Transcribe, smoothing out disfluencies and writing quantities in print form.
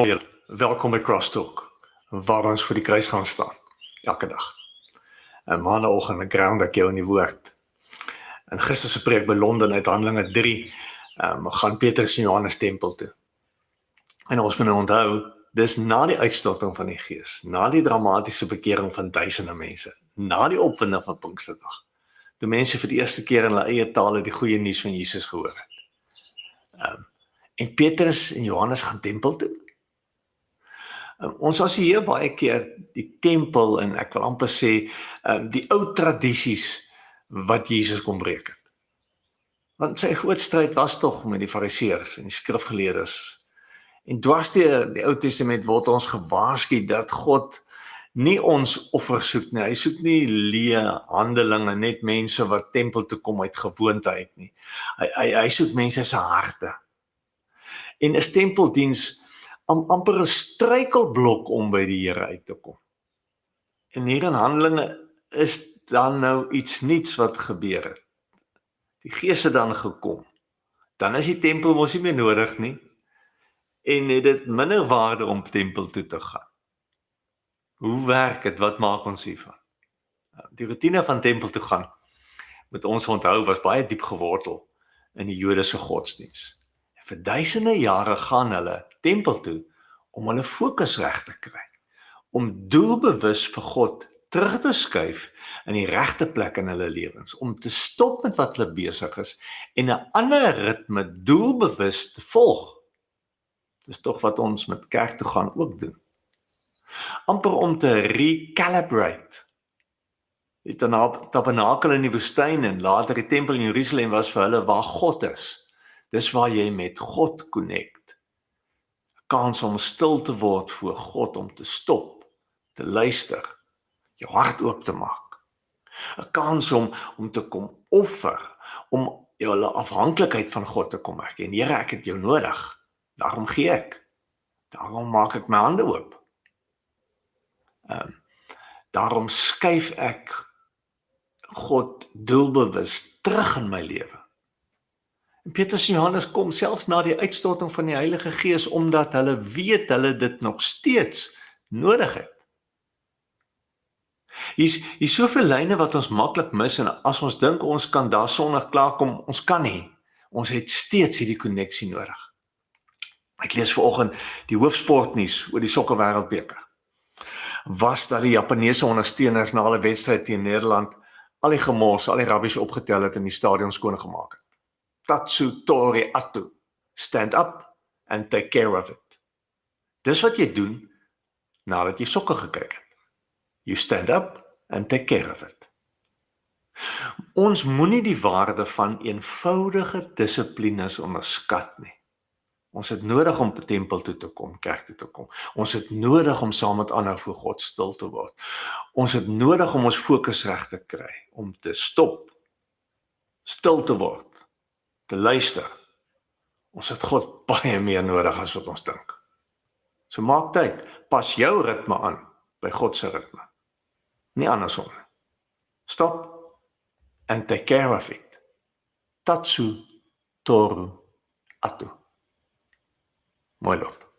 Welkom by Crosstalk, waar ons vir die kruis gaan staan, elke dag. En maandagoggend ground ek jou in die woord. In gister se preek by Londen uit Handelinge 3, gaan Petrus en Johannes tempel toe. En ons moet nou onthou, dis na die uitstorting van die Gees, na die dramatiese bekering van duisende mense, na die opwinding van Pinksterdag, toe mense vir die eerste keer in hulle eie tale die goeie nuus van Jesus gehoor het. En Petrus en Johannes gaan tempel toe. Ons assosieer baie keer die tempel en ek wil amper sê die ou tradisies wat Jesus kom breek het. Want sy groot stryd was tog met die fariseërs en die skrifgeleerdes. En dwars deur die Ou Testament word ons gewaarsku dat God nie ons offer soek nie. Hy soek nie leë handelinge, net mense wat tempel toe kom uit gewoonte uit nie. Hy soek mense se harte. En is tempeldiens amper 'n struikelblok om by die Here uit te kom. En hier in Handelinge is dan nou iets niets wat gebeur het. Die Gees het dan gekom. Dan is die tempel mos nie meer nodig nie. En het dit minder waarde om tempel toe te gaan. Hoe werk dit? Wat maak ons hiervan? Die routine van tempel toe gaan, moet ons onthou, was baie diep gewortel in die Joodse godsdiens. Vir duisende jare gaan hulle tempel toe om hulle fokus reg te kry, om doelbewus vir God terug te skuif in die regte plek in hulle lewens, om te stop met wat hulle besig is en 'n ander ritme doelbewus te volg. Dis tog wat ons met kerk toe gaan ook doen. Amper om te recalibrate. Die tabernakel in die woestyn en later die tempel in Jerusalem was vir hulle waar God is. Dis waar jy met God connect. 'n Kans om stil te word voor God, om te stop, te luister, jou hart oop te maak. 'n Kans om te kom offer, om jou afhanklikheid van God te kom erken. Here, ek het jou nodig. Daarom gee ek. Daarom maak ek my hande oop. Daarom skuif ek God doelbewus terug in my lewe. En Petrus en Johannes kom selfs na die uitstorting van die Heilige Gees, omdat hulle weet hulle dit nog steeds nodig het. Hier soveel lyne wat ons maklik mis, en as ons dink ons kan daar Sondag klaarkom, ons kan nie. Ons het steeds hierdie koneksie nodig. Ek lees vanoggend die hoofsportnuus oor die sokker wêreldbeker. Was dat die Japaneese ondersteuners na hulle wedstryd teen Nederland al die gemors, al die rabbies opgetel het en die stadion skoon gemaak het. Tatsu tori atu, stand up and take care of it. Dis wat jy doen nadat jy sokker gekyk het. You stand up and take care of it. Ons moenie die waarde van eenvoudige dissiplines onderskat nie. Ons het nodig om by tempel toe te kom, kerk toe te kom. Ons het nodig om saam met ander voor God stil te word. Ons het nodig om ons fokus reg te kry, om te stop, stil te word, te luister. Ons het God baie meer nodig as wat ons dink. So maak tyd, pas jou ritme aan by God se ritme. Nie andersom nie. Stop and take care of it. Tatsu toru atu. Mooi loop.